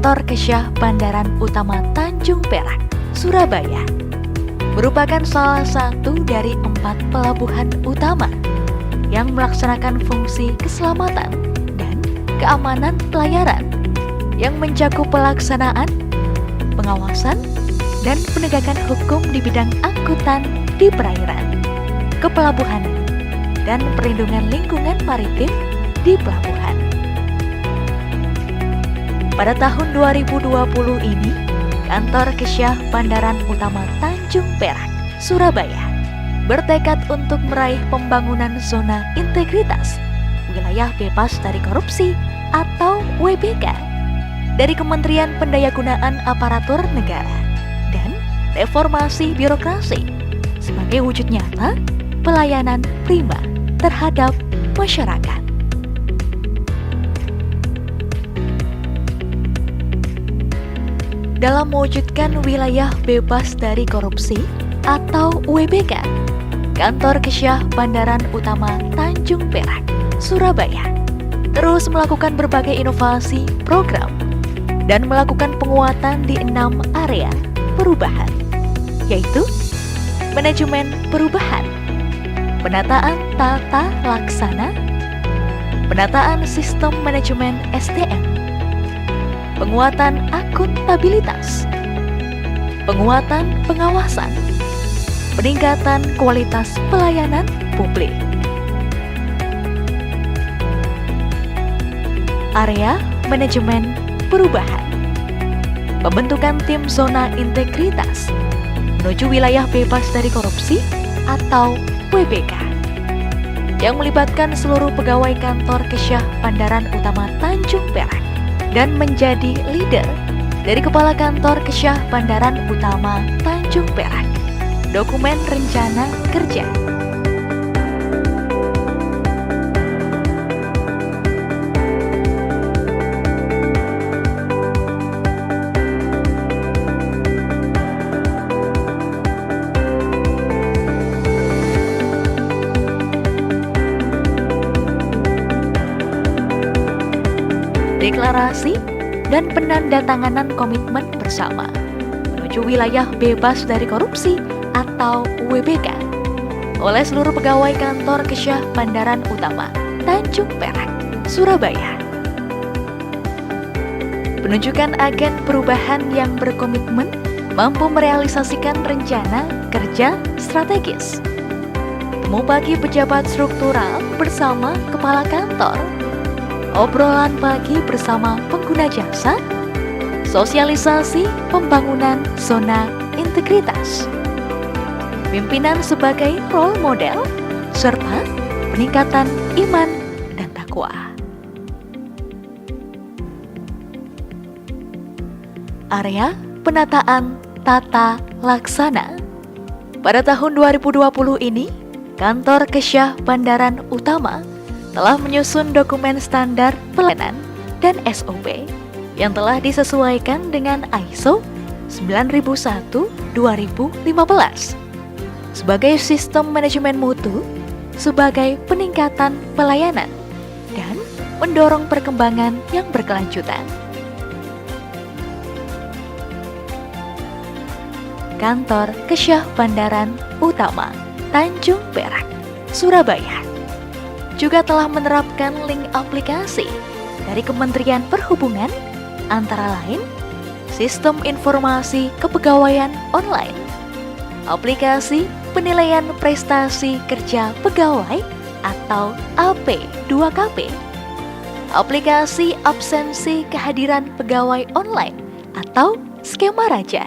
Kantor Kesyah Bandaran Utama Tanjung Perak, Surabaya, merupakan salah satu dari 4 pelabuhan utama yang melaksanakan fungsi keselamatan dan keamanan pelayaran yang mencakup pelaksanaan, pengawasan, dan penegakan hukum di bidang angkutan di perairan, kepelabuhanan, dan perlindungan lingkungan maritim di pelabuhan. Pada tahun 2020 ini, Kantor Kesyah Bandaran Utama Tanjung Perak, Surabaya, bertekad untuk meraih pembangunan zona integritas wilayah bebas dari korupsi atau WBK dari Kementerian Pendayagunaan Aparatur Negara dan Reformasi Birokrasi sebagai wujud nyata pelayanan prima terhadap masyarakat. Dalam mewujudkan wilayah bebas dari korupsi atau WBK, Kantor Kesyah Bandaran Utama Tanjung Perak, Surabaya, terus melakukan berbagai inovasi program dan melakukan penguatan di 6 area perubahan, yaitu manajemen perubahan, penataan tata laksana, penataan sistem manajemen SDM, penguatan akuntabilitas, penguatan pengawasan, peningkatan kualitas pelayanan publik. Area manajemen perubahan, pembentukan tim zona integritas menuju wilayah bebas dari korupsi atau WBK yang melibatkan seluruh pegawai Kantor Kesyah Bandaran Utama Tanjung Perak dan menjadi leader dari Kepala Kantor Kesyah Bandaran Utama Tanjung Perak. Dokumen rencana kerja. Deklarasi dan penandatanganan komitmen bersama menuju wilayah bebas dari korupsi atau WBK oleh seluruh pegawai Kantor Kesyah Bandaran Utama Tanjung Perak, Surabaya. Penunjukan agen perubahan yang berkomitmen mampu merealisasikan rencana kerja strategis. Temu pagi pejabat struktural bersama kepala kantor, obrolan pagi bersama pengguna jasa, sosialisasi pembangunan zona integritas, pimpinan sebagai role model, serta peningkatan iman dan takwa. Area penataan tata laksana. Pada tahun 2020 ini, Kantor Kesyah Bandaran Utama telah menyusun dokumen standar pelayanan dan SOP yang telah disesuaikan dengan ISO 9001-2015 sebagai sistem manajemen mutu, sebagai peningkatan pelayanan dan mendorong perkembangan yang berkelanjutan. Kantor Kesyah Bandaran Utama Tanjung Perak, Surabaya juga telah menerapkan link aplikasi dari Kementerian Perhubungan, antara lain Sistem Informasi Kepegawaian Online, aplikasi Penilaian Prestasi Kerja Pegawai atau AP2KP, aplikasi Absensi Kehadiran Pegawai Online atau Skema Raja.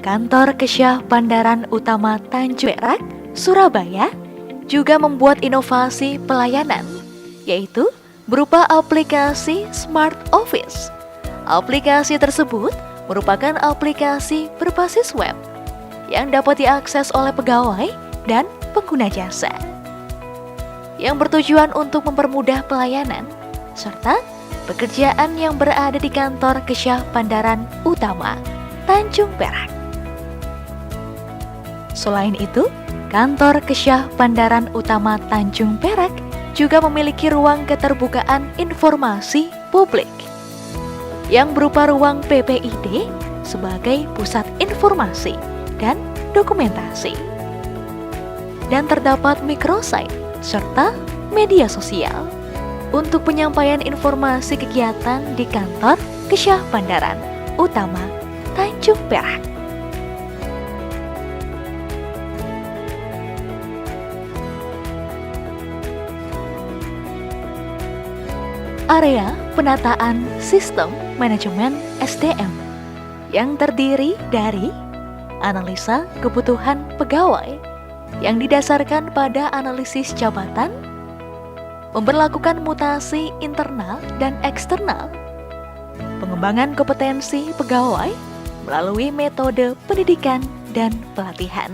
Kantor Kesyah Bandaran Utama Tanjung Perak, Surabaya juga membuat inovasi pelayanan, yaitu berupa aplikasi Smart Office. Aplikasi tersebut merupakan aplikasi berbasis web yang dapat diakses oleh pegawai dan pengguna jasa, yang bertujuan untuk mempermudah pelayanan serta pekerjaan yang berada di Kantor Kesyah Bandaran Utama Tanjung Perak. Selain itu, Kantor Kesyah Bandaran Utama Tanjung Perak juga memiliki ruang keterbukaan informasi publik yang berupa ruang PPID sebagai pusat informasi dan dokumentasi. Dan terdapat microsite serta media sosial untuk penyampaian informasi kegiatan di kantor Kesyah Bandaran Utama Tanjung Perak. Area penataan sistem manajemen SDM yang terdiri dari analisa kebutuhan pegawai yang didasarkan pada analisis jabatan, memberlakukan mutasi internal dan eksternal, pengembangan kompetensi pegawai melalui metode pendidikan dan pelatihan,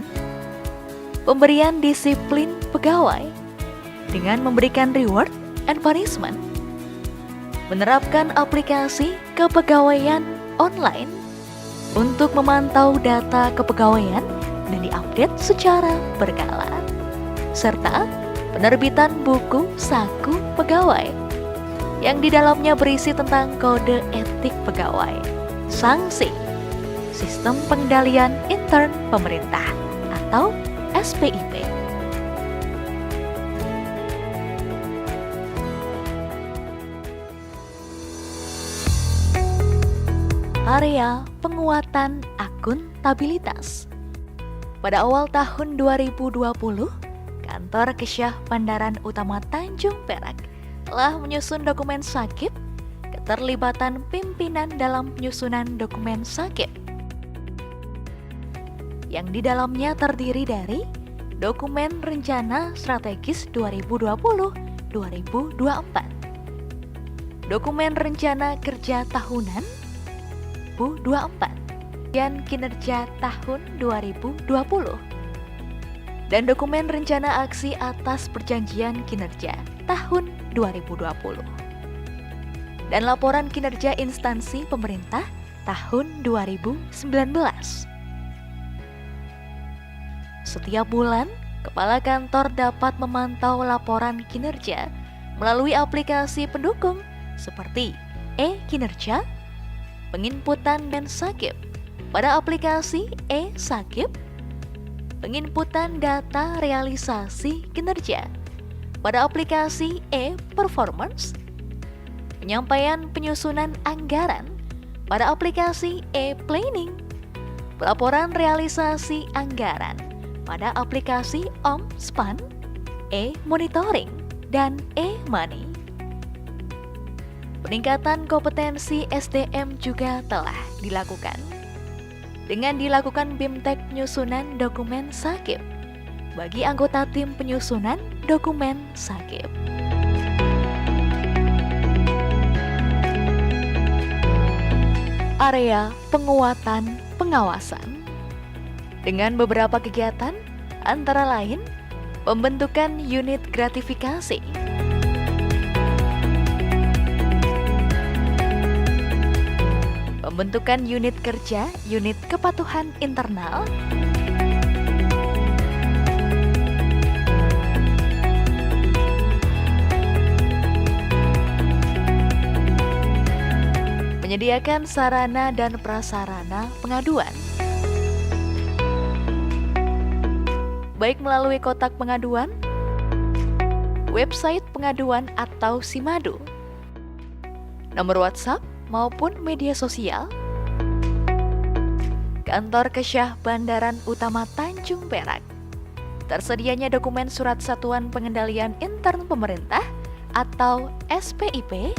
pemberian disiplin pegawai dengan memberikan reward and punishment, menerapkan aplikasi kepegawaian online untuk memantau data kepegawaian dan diupdate secara berkala, serta penerbitan buku saku pegawai yang di dalamnya berisi tentang kode etik pegawai, sanksi, sistem pengendalian intern pemerintah atau SPIP. Area penguatan akuntabilitas. Pada awal tahun 2020, kantor Kesyah Bandaran Utama Tanjung Perak telah menyusun dokumen sakit keterlibatan pimpinan dalam penyusunan dokumen sakit yang di dalamnya terdiri dari dokumen rencana strategis 2020-2024, dokumen rencana kerja tahunan 2024 dan kinerja tahun 2020, dan dokumen rencana aksi atas perjanjian kinerja tahun 2020, dan laporan kinerja instansi pemerintah tahun 2019. Setiap bulan, kepala kantor dapat memantau laporan kinerja melalui aplikasi pendukung seperti e-kinerja, penginputan dan sakip pada aplikasi e-sakip, penginputan data realisasi kinerja pada aplikasi e-performance, penyampaian penyusunan anggaran pada aplikasi e-planning, pelaporan realisasi anggaran pada aplikasi Omspan, e-monitoring, dan e-money. Peningkatan kompetensi SDM juga telah dilakukan dengan dilakukan BIMTEK penyusunan dokumen sakip bagi anggota tim penyusunan dokumen sakip. Area penguatan pengawasan dengan beberapa kegiatan antara lain pembentukan unit gratifikasi, pembentukan unit kerja, unit kepatuhan internal, menyediakan sarana dan prasarana pengaduan, baik melalui kotak pengaduan, website pengaduan atau Simadu, nomor WhatsApp maupun media sosial. Kantor Kesyah Bandaran Utama Tanjung Perak. Tersedianya dokumen Surat Satuan Pengendalian Intern Pemerintah atau SPIP,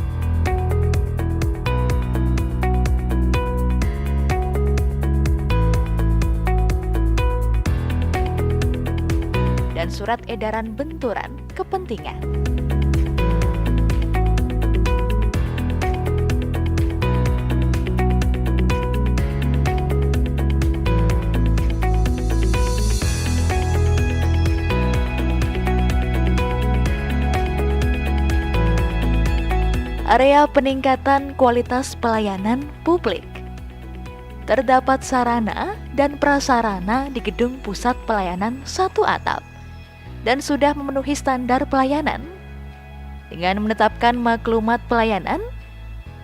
dan surat edaran benturan kepentingan. Area peningkatan kualitas pelayanan publik. Terdapat sarana dan prasarana di Gedung Pusat Pelayanan Satu Atap dan sudah memenuhi standar pelayanan dengan menetapkan maklumat pelayanan,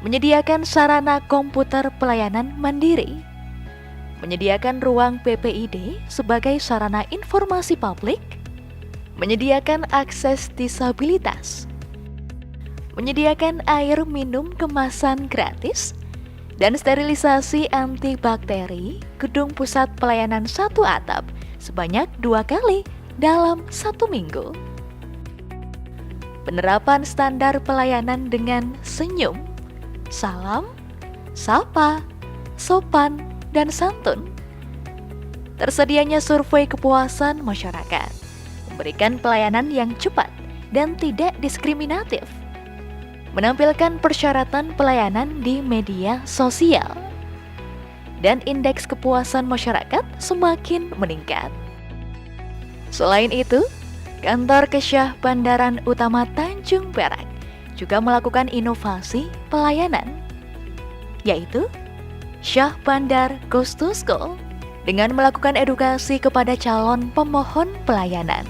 menyediakan sarana komputer pelayanan mandiri, menyediakan ruang PPID sebagai sarana informasi publik, menyediakan akses disabilitas, menyediakan air minum kemasan gratis, dan sterilisasi antibakteri gedung pusat pelayanan satu atap sebanyak 2 kali dalam 1 minggu. Penerapan standar pelayanan dengan senyum, salam, sapa, sopan, dan santun. Tersedianya survei kepuasan masyarakat, memberikan pelayanan yang cepat dan tidak diskriminatif, menampilkan persyaratan pelayanan di media sosial, dan indeks kepuasan masyarakat semakin meningkat. Selain itu, Kantor Kesyah Bandaran Utama Tanjung Perak juga melakukan inovasi pelayanan, yaitu Syah Bandar Goes to School, dengan melakukan edukasi kepada calon pemohon pelayanan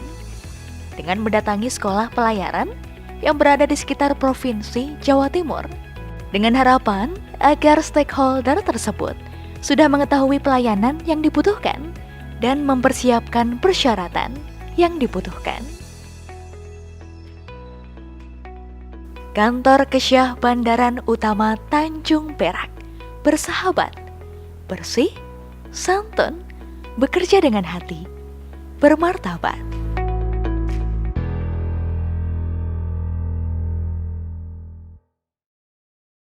dengan mendatangi sekolah pelayaran yang berada di sekitar Provinsi Jawa Timur, dengan harapan agar stakeholder tersebut sudah mengetahui pelayanan yang dibutuhkan dan mempersiapkan persyaratan yang dibutuhkan. Kantor Kesyah Bandaran Utama Tanjung Perak bersahabat, bersih, santun, bekerja dengan hati, bermartabat.